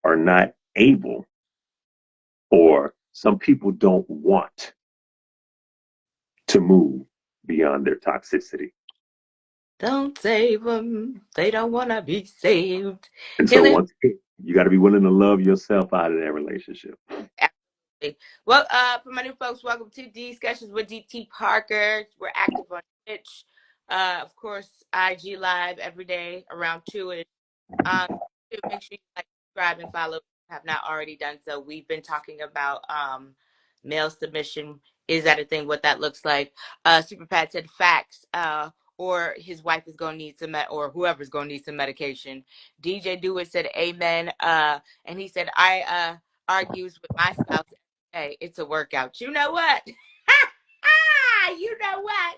C: are not able or some people don't want to move beyond their toxicity.
A: Don't save them. They don't want to be saved.
C: And so
A: Healing.
C: once again, you got to be willing to love yourself out of that relationship.
A: Absolutely. Well, for my new folks, welcome to Discussions with DT Parker. We're active on Twitch. Of course, IG Live every day around 2-ish. Make sure you like, subscribe, and follow if you have not already done so. We've been talking about male submission. Is that a thing? What that looks like? Super Pat said facts. Or his wife is going to need some, or whoever's going to need some medication. DJ Dewitt said amen. And he said, I argues with my spouse. Hey, it's a workout. You know what? You know what?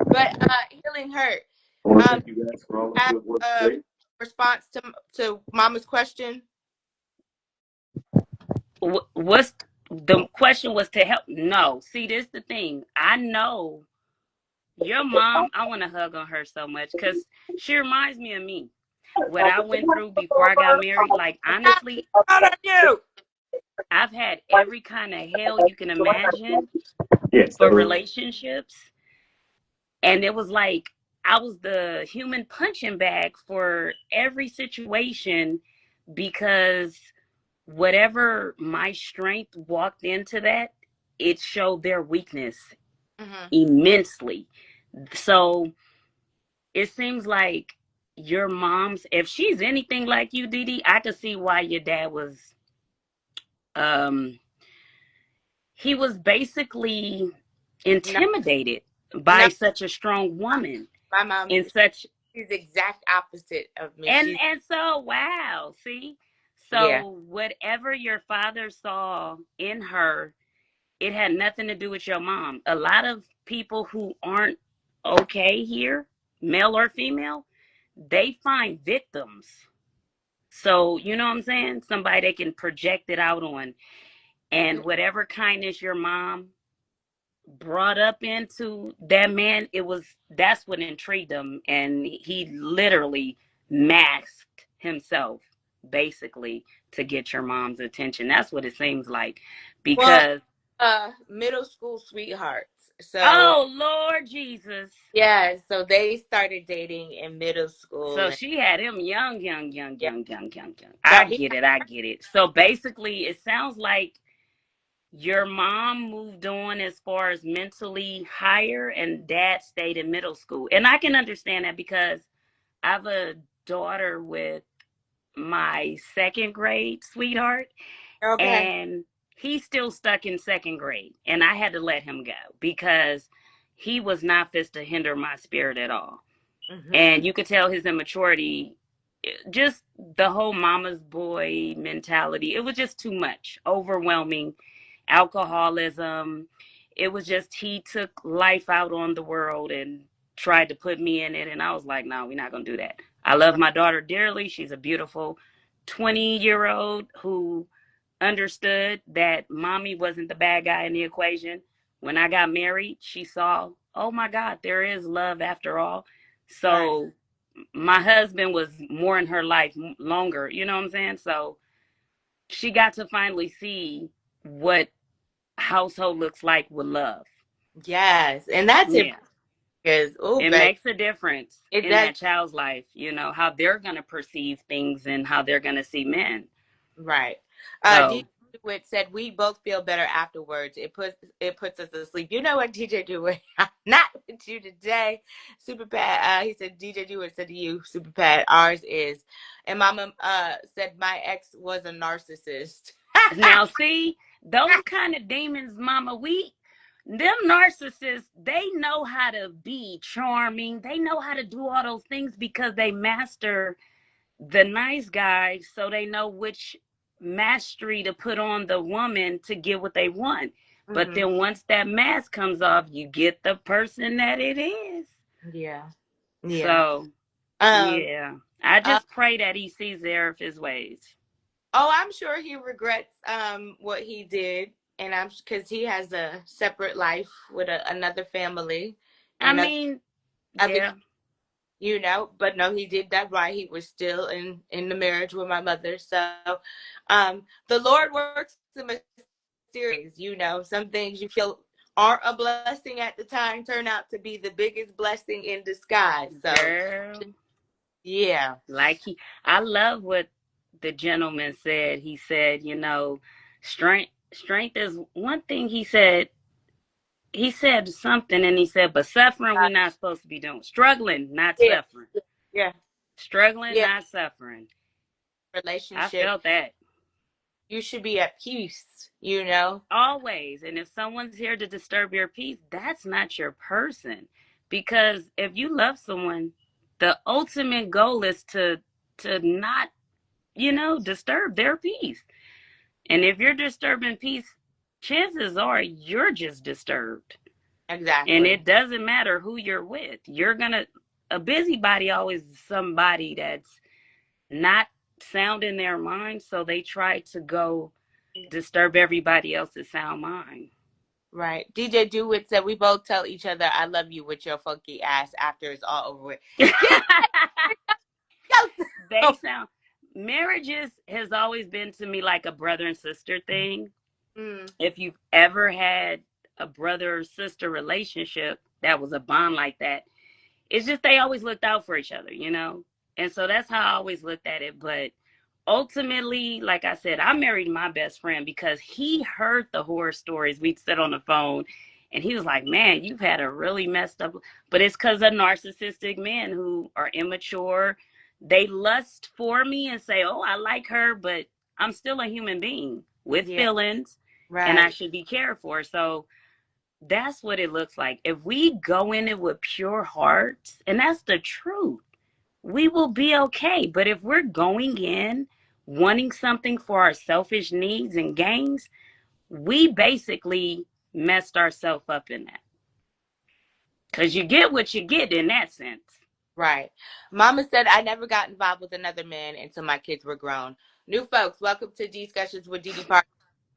A: But healing hurt.
C: I want to thank you guys for all the good work today.
A: Response to Mama's question.
B: What's the question was to help? No. See, this is the thing. I know your mom, I want to hug on her so much because she reminds me of me. What I went through before I got married, like honestly, I've had every kind of hell you can imagine for relationships. And it was like I was the human punching bag for every situation because whatever my strength walked into that, it showed their weakness immensely. So it seems like your mom's, if she's anything like you, Didi, I could see why your dad was, he was basically intimidated by such a strong woman.
A: My mom
B: in such
A: she's the exact opposite of me.
B: And so wow, see? So
A: yeah.
B: Whatever your father saw in her, it had nothing to do with your mom. A lot of people who aren't okay here, male or female, they find victims. So, you know what I'm saying? Somebody they can project it out on. And whatever kindness your mom brought up into that man, that's what intrigued him. And he literally masked himself basically to get your mom's attention. That's what it seems like. Because
A: middle school sweethearts. So
B: oh Lord Jesus.
A: Yeah, so they started dating in middle school.
B: So she had him young. I get it. So basically it sounds like your mom moved on as far as mentally higher and dad stayed in middle school. And I can understand that because I have a daughter with my second grade sweetheart. Okay. And he's still stuck in second grade. And I had to let him go because he was not fit to hinder my spirit at all. And you could tell his immaturity, just the whole mama's boy mentality. It was just too much, overwhelming. Alcoholism. It was just he took life out on the world and tried to put me in it. And I was like, no, we're not going to do that. I love my daughter dearly. She's a beautiful 20-year-old who understood that mommy wasn't the bad guy in the equation. When I got married, she saw, oh my God, there is love after all. So my husband was more in her life longer, you know what I'm saying? So she got to finally see what household looks like with love.
A: Yes, and that's it. Because
B: it makes a difference in that child's life, you know, how they're going to perceive things and how they're going to see men.
A: Right. DJ Dewitt said we both feel better afterwards. It puts us to sleep. You know what, DJ Dewitt? I'm not with you today. Super Pat. He said DJ Dewitt said to you, Super Pat, ours is. And Mama said my ex was a narcissist.
B: Now see, those kind of demons, Mama, them narcissists, they know how to be charming. They know how to do all those things because they master the nice guy so they know which mastery to put on the woman to get what they want. But
A: Mm-hmm.
B: then once that mask comes off, you get the person that it is.
A: Yeah. Yeah.
B: So,
A: Um.
B: yeah. I
A: Uh,
B: just pray that he sees the error of his ways.
A: oh, I'm sure he regrets what he did, and I'm because he has a separate life with another family
B: I
A: and
B: mean,
A: other,
B: yeah.
A: but no, he did that right. He was still in the marriage with my mother. So, the Lord works in mysterious. Some things you feel aren't a blessing at the time turn out to be the biggest blessing in disguise. So,
B: Girl.
A: yeah.
B: Like I love what the gentleman said. He said, strength is one thing he said something and he said, but suffering
A: Uh,
B: we're not supposed to be doing. Struggling, not
A: yeah.
B: suffering.
A: Yeah.
B: Struggling,
A: Yeah.
B: not suffering. I
A: Relationship.
B: felt that.
A: You should be at peace.
B: Always. And if someone's here to disturb your peace, that's not your person. Because if you love someone, the ultimate goal is to not, disturb their peace. And if you're disturbing peace, chances are you're just disturbed. And
A: Exactly.
B: it doesn't matter who you're with. A busybody always is somebody that's not sound in their mind, so they try to go disturb everybody else's sound mind.
A: Right. DJ Dewitt said we both tell each other I love you with your funky ass after it's all over with. Get
B: They
A: out.
B: sound marriages has always been to me like a brother and sister thing.
A: Mm,
B: If you've ever had a brother or sister relationship that was a bond like that, it's just they always looked out for each other. And so that's how I always looked at it. But ultimately, like I said, I married my best friend because he heard the horror stories. We'd sit on the phone and he was like, man, you've had a really messed up, but it's because of narcissistic men who are immature. They lust for me and say, oh, I like her, but I'm still a human being with
A: yeah.
B: feelings and I
A: Right.
B: should be cared for. So that's what it looks like. If we go in it with pure hearts, and that's the truth, we will be okay. But if we're going in wanting something for our selfish needs and gains, we basically messed ourselves up in that. Because you get what you get in that sense.
A: Right. Mama said I never got involved with another man until my kids were grown. New folks, welcome to Discussions with Didi Park.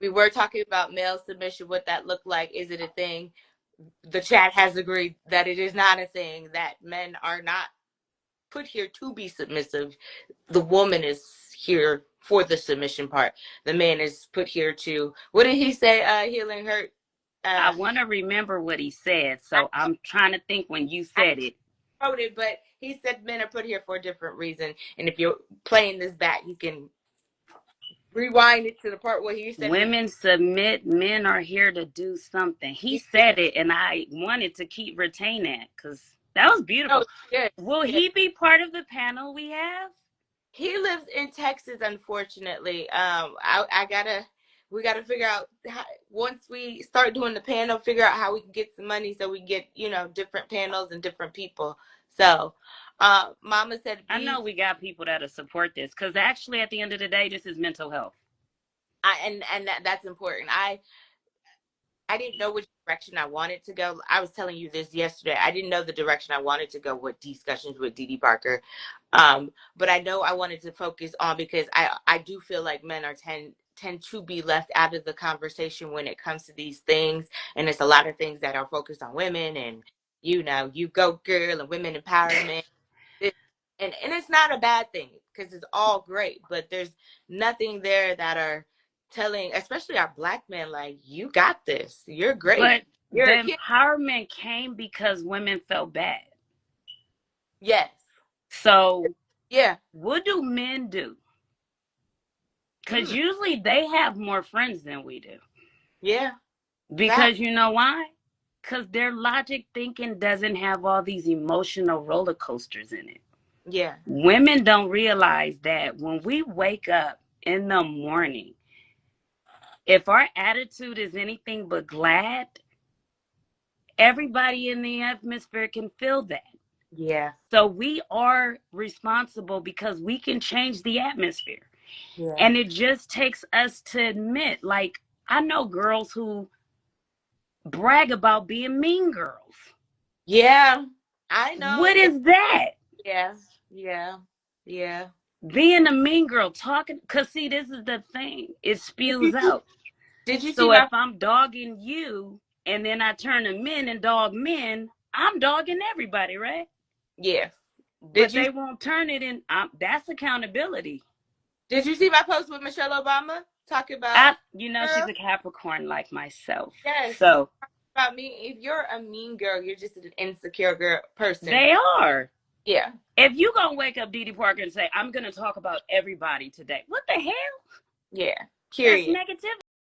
A: We were talking about male submission, what that looked like. Is it a thing? The chat has agreed that it is not a thing, that men are not put here to be submissive. The woman is here for the submission part. The man is put here to, what did he say? Healing hurt.
B: I
A: Uh,
B: want to remember what he said,
A: I,
B: so I'm trying to think when you
A: I
B: said it.
A: wrote it, but he said men are put here for a different reason. And if you're playing this back, you can rewind it to the part where he said it.
B: Women submit, men are here to do something. He said it, and I wanted to keep retain that because that was
A: Oh,
B: beautiful.
A: good.
B: Will
A: Yeah.
B: he be part of the panel we have?
A: He lives in Texas, unfortunately. We gotta figure out how, once we start doing the panel, figure out how we can get some money so we can get, different panels and different people. So, Mama said,
B: I know we got people that'll support this because actually, at the end of the day, this is mental health.
A: that's important. I didn't know which direction I wanted to go. I was telling you this yesterday. I didn't know the direction I wanted to go with Discussions with Didi Parker. But I know I wanted to focus on, because I do feel like men are tend to be left out of the conversation when it comes to these things. And it's a lot of things that are focused on women and, you go girl and women empowerment. And it's not a bad thing because it's all great, but there's nothing there that are telling, especially our black men, like, you got this, you're great,
B: But
A: you're a
B: the
A: kid.
B: empowerment came because women felt bad.
A: Yes.
B: So,
A: Yeah.
B: what do men do? Because
A: Mm.
B: usually they have more friends than we do.
A: Yeah. Fact.
B: Because you know why? Because their logic thinking doesn't have all these emotional roller coasters in it.
A: Yeah.
B: Women don't realize that when we wake up in the morning, if our attitude is anything but glad, everybody in the atmosphere can feel that.
A: Yeah.
B: So we are responsible because we can change the atmosphere.
A: Yeah.
B: And it just takes us to admit, like, I know girls who brag about being mean girls.
A: Yeah. I know.
B: What is that?
A: Yeah. Yeah. Yeah.
B: Being a mean girl, talking, because see, this is the thing, it
A: Did you
B: spews
A: see,
B: out.
A: did you see
B: So if
A: my
B: I'm dogging you and then I turn to men and dog men, I'm dogging everybody, right?
A: yeah. Did
B: But
A: you
B: they won't turn it in. That's accountability.
A: did you see my post with Michelle Obama talking about
B: She's
A: girl?
B: a Capricorn like myself.
A: Yes.
B: So
A: About me. If you're a mean girl, you're just an insecure girl person.
B: they are.
A: Yeah.
B: If you gonna wake up Dee Dee Parker and say, I'm gonna talk about everybody today, what the hell?
A: Yeah.
B: That's
A: Period.
B: negativity.